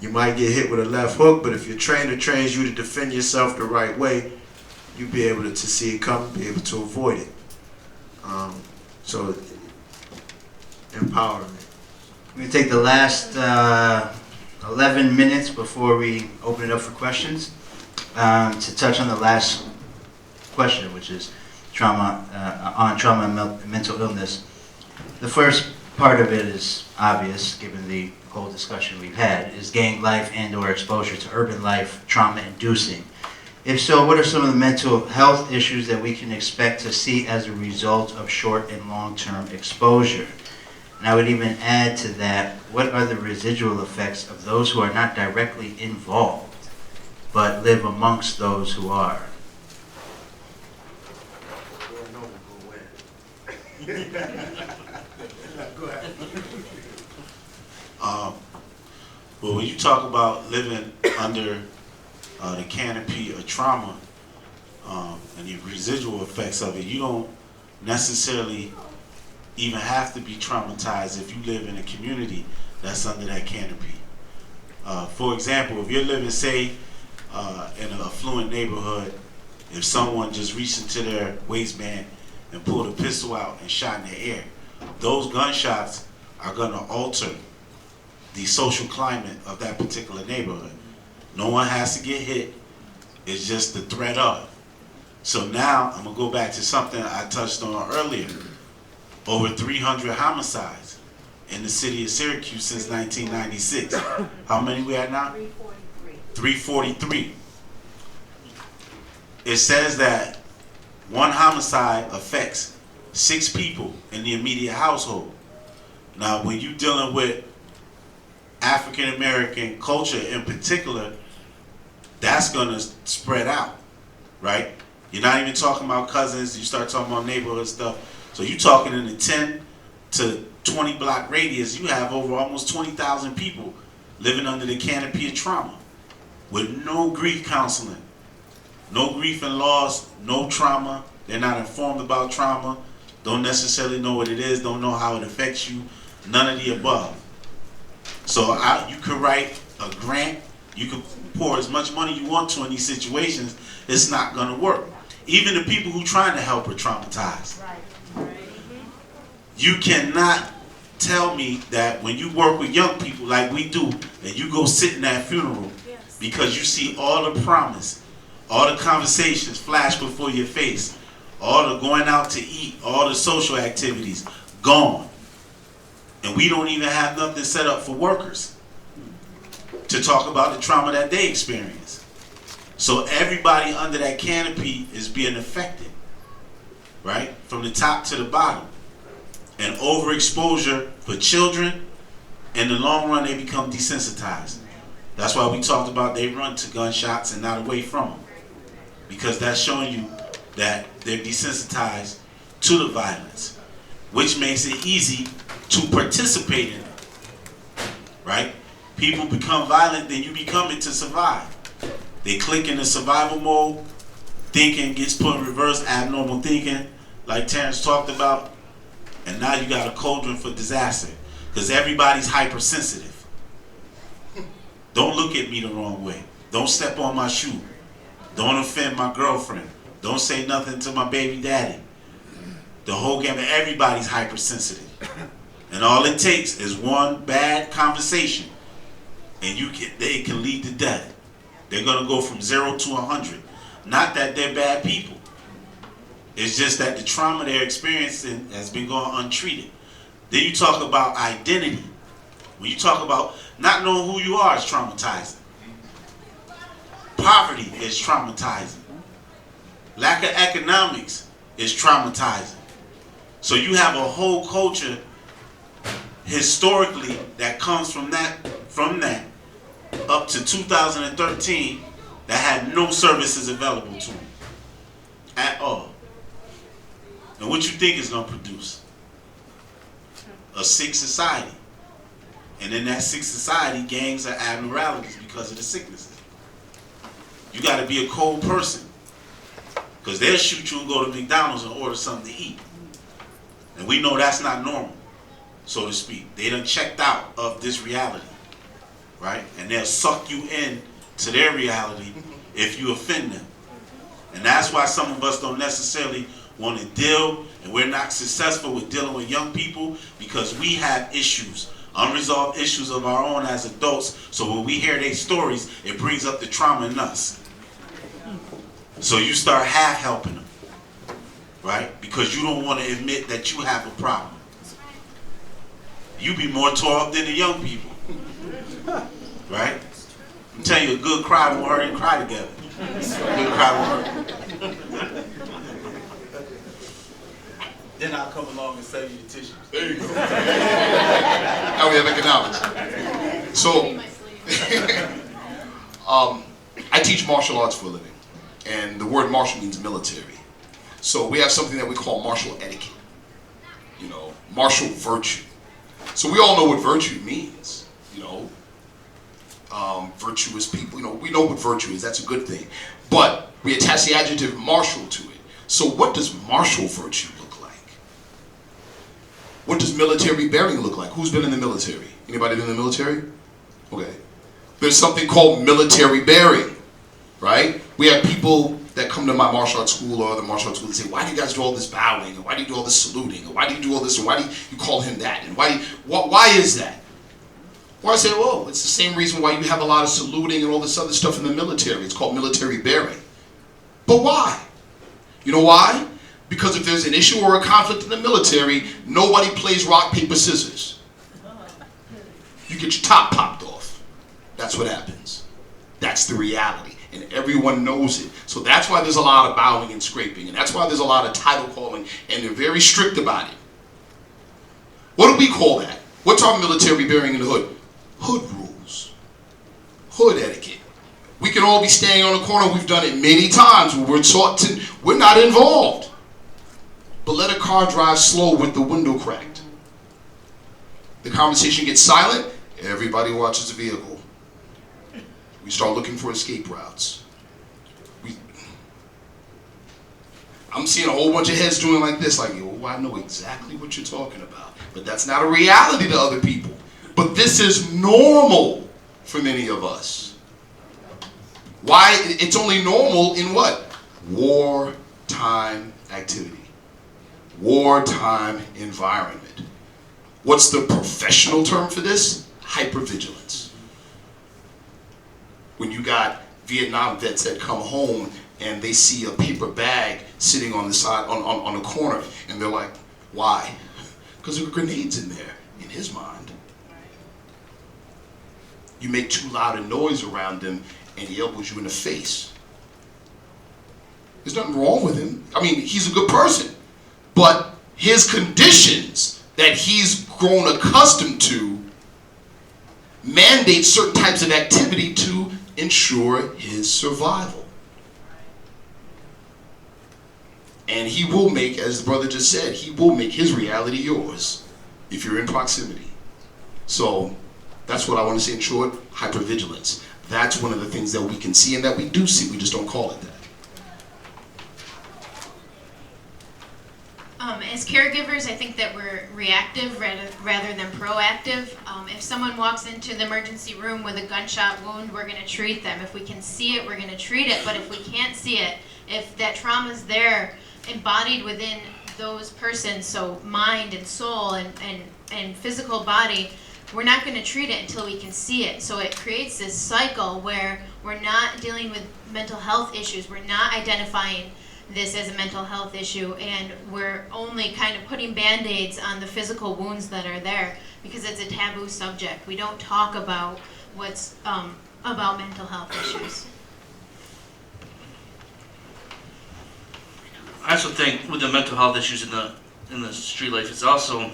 You might get hit with a left hook, but if your trainer trains you to defend yourself the right way, you'll be able to see it coming, be able to avoid it. So, empowerment. We're going to take the last 11 minutes before we open it up for questions to touch on the last question, which is trauma, on trauma and mental illness. The first part of it is obvious, given the whole discussion we've had, is gang life and or exposure to urban life trauma-inducing. If so, what are some of the mental health issues that we can expect to see as a result of short and long-term exposure? And I would even add to that, what are the residual effects of those who are not directly involved, but live amongst those who are? Well, when you talk about living under the canopy of trauma and the residual effects of it, you don't necessarily even have to be traumatized if you live in a community that's under that canopy. For example, if you're living, say, in an affluent neighborhood, if someone just reached into their waistband and pulled a pistol out and shot in the air, those gunshots are going to alter the social climate of that particular neighborhood. No one has to get hit. It's just the threat of. So now I'm going to go back to something I touched on earlier. Over 300 homicides in the city of Syracuse since 1996. How many we at now? 343. 343. It says that one homicide affects 6 people in the immediate household. Now, when you're dealing with African American culture in particular, that's going to spread out, right? You're not even talking about cousins. You start talking about neighborhood stuff. So you're talking in a 10 to 20 block radius, you have over almost 20,000 people living under the canopy of trauma with no grief counseling, no grief and loss, no trauma. They're not informed about trauma, don't necessarily know what it is, don't know how it affects you, none of the above. So you could write a grant, you could pour as much money you want to in these situations, it's not going to work. Even the people who are trying to help are traumatized. Right. You cannot tell me that when you work with young people like we do, and you go sit in that funeral, Yes. because you see all the promise, all the conversations flash before your face, all the going out to eat, all the social activities, gone. And we don't even have nothing set up for workers to talk about the trauma that they experience. So everybody under that canopy is being affected, right? From the top to the bottom. And overexposure for children, in the long run, they become desensitized. That's why we talked about they run to gunshots and not away from them. Because that's showing you that they're desensitized to the violence, which makes it easy to participate in it, right? People become violent, then you become it to survive. They click in the survival mode, thinking gets put in reverse, abnormal thinking, like Terrence talked about, and now you got a cauldron for disaster, because everybody's hypersensitive. Don't look at me the wrong way. Don't step on my shoe. Don't offend my girlfriend. Don't say nothing to my baby daddy. The whole gamut, everybody's hypersensitive. And all it takes is one bad conversation, and it can lead to death. They're going to go from 0 to 100. Not that they're bad people. It's just that the trauma they're experiencing has been going untreated. Then you talk about identity. When you talk about not knowing who you are is traumatizing. Poverty is traumatizing. Lack of economics is traumatizing. So you have a whole culture historically that comes from that up to 2013 that had no services available to them at all. And what you think is going to produce? A sick society. And in that sick society, gangs are abnormalities because of the sicknesses. You got to be a cold person, because they'll shoot you and go to McDonald's and order something to eat. And we know that's not normal, so to speak. They done checked out of this reality, right? And they'll suck you in to their reality if you offend them. And that's why some of us don't necessarily want to deal, and we're not successful with dealing with young people, because we have issues, unresolved issues of our own as adults. So when we hear their stories, it brings up the trauma in us. So you start half helping them, right? Because you don't want to admit that you have a problem. You be more tore up than the young people, right? I'm telling you, a good cry won't hurt and cry together. A good cry won't hurt. Then I'll come along and sell you the tissues. There you go. Now we have economics. So, I teach martial arts for a living, and the word martial means military. So we have something that we call martial etiquette, you know, martial virtue. So we all know what virtue means, you know. Virtuous people, you know, we know what virtue is. That's a good thing. But we attach the adjective martial to it. So what does martial virtue look like? What does military bearing look like? Who's been in the military? Anybody been in the military? Okay. There's something called military bearing, right? We have people that come to my martial arts school or other martial arts school and say, why do you guys do all this bowing? And why do you do all this saluting? And why do you do all this? And why do you call him that? And why is that? Well, I say, well, it's the same reason why you have a lot of saluting and all this other stuff in the military. It's called military bearing. But why? You know why? Because if there's an issue or a conflict in the military, nobody plays rock, paper, scissors. You get your top popped off. That's what happens. That's the reality. And everyone knows it. So that's why there's a lot of bowing and scraping. And that's why there's a lot of title calling. And they're very strict about it. What do we call that? What's our military bearing in the hood? Hood rules. Hood etiquette. We can all be standing on the corner. We've done it many times where we're taught to, we're not involved. But let a car drive slow with the window cracked. The conversation gets silent. Everybody watches the vehicle. We start looking for escape routes. I'm seeing a whole bunch of heads doing like this, like, yo, I know exactly what you're talking about. But that's not a reality to other people. But this is normal for many of us. Why? It's only normal in what? Wartime activity. Wartime environment. What's the professional term for this? Hypervigilance. When you got Vietnam vets that come home and they see a paper bag sitting on the side, on the corner, and they're like, why? Because there were grenades in there, in his mind. You make too loud a noise around him and he elbows you in the face. There's nothing wrong with him. I mean, he's a good person. But his conditions that he's grown accustomed to mandate certain types of activity to ensure his survival. And he will make, as the brother just said, he will make his reality yours if you're in proximity. So that's what I want to say in short, hypervigilance. That's one of the things that we can see and that we do see, we just don't call it that. As caregivers, I think that we're reactive rather than proactive. If someone walks into the emergency room with a gunshot wound, we're going to treat them. If we can see it, we're going to treat it. But if we can't see it, if that trauma is there, embodied within those persons, so mind and soul and physical body, we're not going to treat it until we can see it. So it creates this cycle where we're not dealing with mental health issues. We're not identifying this as a mental health issue, and we're only kind of putting band-aids on the physical wounds that are there because it's a taboo subject. We don't talk about what's about mental health issues. I also think with the mental health issues in the street life, it's also,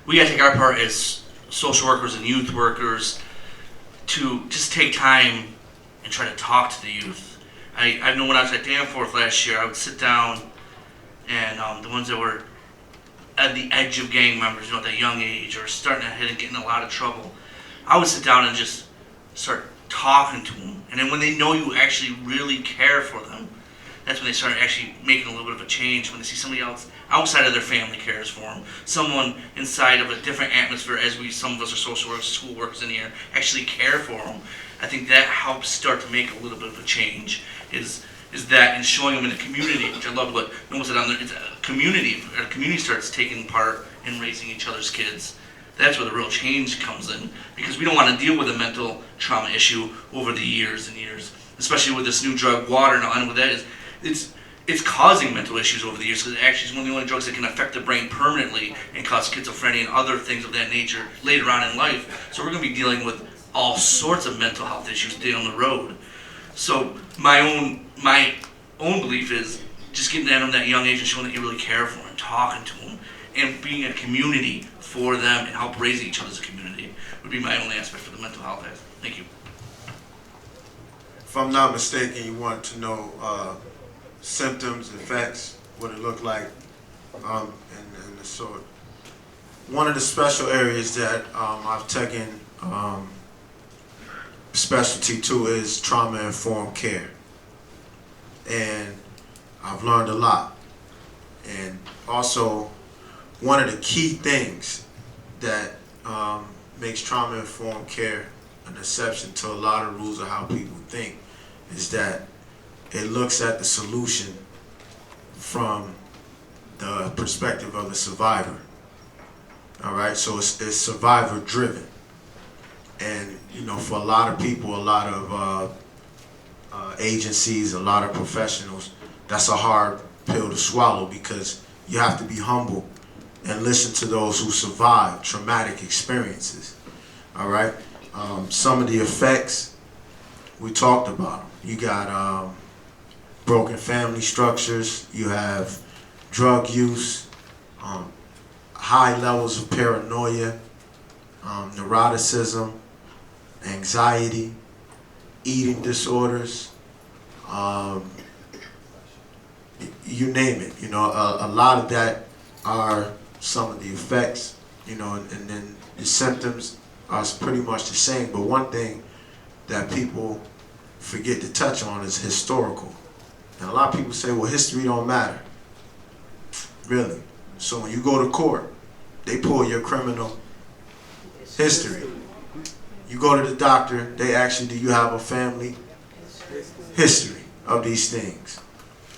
we gotta take our part as social workers and youth workers to just take time and try to talk to the youth. I know when I was at Danforth last year, I would sit down and the ones that were at the edge of gang members, you know, at that young age or starting to hit and getting in a lot of trouble, I would sit down and just start talking to them. And then when they know you actually really care for them, that's when they start actually making a little bit of a change, when they see somebody else outside of their family cares for them, someone inside of a different atmosphere, as some of us are social workers, school workers in here, actually care for them. I think that helps start to make a little bit of a change, is that, and showing them in the community, which I love what Noah said on there, it's a community starts taking part in raising each other's kids. That's where the real change comes in, because we don't want to deal with a mental trauma issue over the years and years, especially with this new drug, water, and with that is, it's causing mental issues over the years, because it actually is one of the only drugs that can affect the brain permanently and cause schizophrenia and other things of that nature later on in life. So we're going to be dealing with all sorts of mental health issues down the road. So my own belief is just getting at them at that young age and showing that you really care for them, talking to them, and being a community for them and help raise each other as a community would be my only aspect for the mental health aspect. Thank you. If I'm not mistaken, you want to know symptoms, effects, what it looked like, and the sort. One of the special areas that I've taken specialty to is trauma-informed care. And I've learned a lot. And also, one of the key things that makes trauma-informed care an exception to a lot of rules of how people think is that it looks at the solution from the perspective of the survivor. All right, so it's survivor driven. And you know, for a lot of people, a lot of agencies, a lot of professionals, that's a hard pill to swallow, because you have to be humble and listen to those who survived traumatic experiences. All right, some of the effects we talked about. You got broken family structures. You have drug use, high levels of paranoia, neuroticism, anxiety, eating disorders, you name it. You know, a lot of that are some of the effects, you know, and then the symptoms are pretty much the same. But one thing that people forget to touch on is historical. And a lot of people say, well, history don't matter. Really? So when you go to court, they pull your criminal history. You go to the doctor, they ask you, do you have a family history of these things?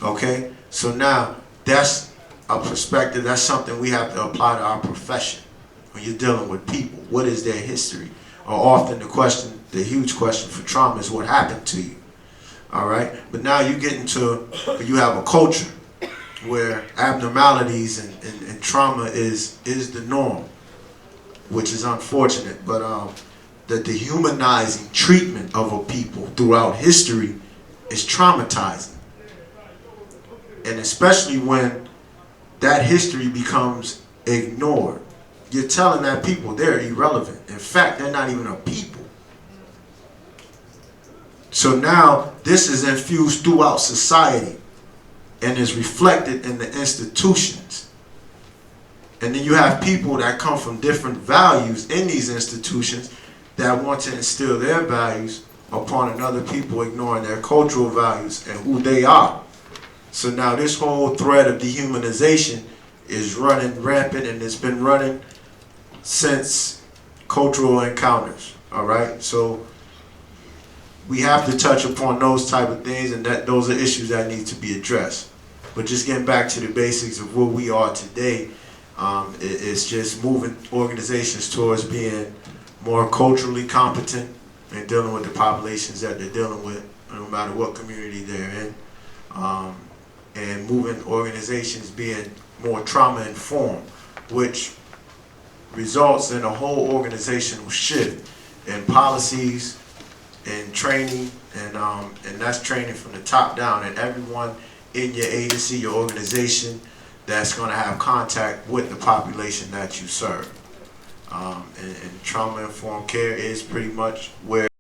Okay? So now, that's a perspective, that's something we have to apply to our profession when you're dealing with people. What is their history? Or often the question, the huge question for trauma is what happened to you. All right? But now you get into, you have a culture where abnormalities and trauma is the norm, which is unfortunate. But the dehumanizing treatment of a people throughout history is traumatizing. And especially when that history becomes ignored. You're telling that people they're irrelevant. In fact, they're not even a people. So now this is infused throughout society and is reflected in the institutions. And then you have people that come from different values in these institutions that want to instill their values upon another people, ignoring their cultural values and who they are. So now this whole thread of dehumanization is running rampant, and it's been running since cultural encounters. All right, so we have to touch upon those type of things, and that those are issues that need to be addressed. But just getting back to the basics of where we are today, it's just moving organizations towards being more culturally competent and dealing with the populations that they're dealing with, no matter what community they're in, and moving organizations being more trauma-informed, which results in a whole organizational shift in policies and training, and that's training from the top down, and everyone in your agency, your organization, that's going to have contact with the population that you serve. And trauma-informed care is pretty much where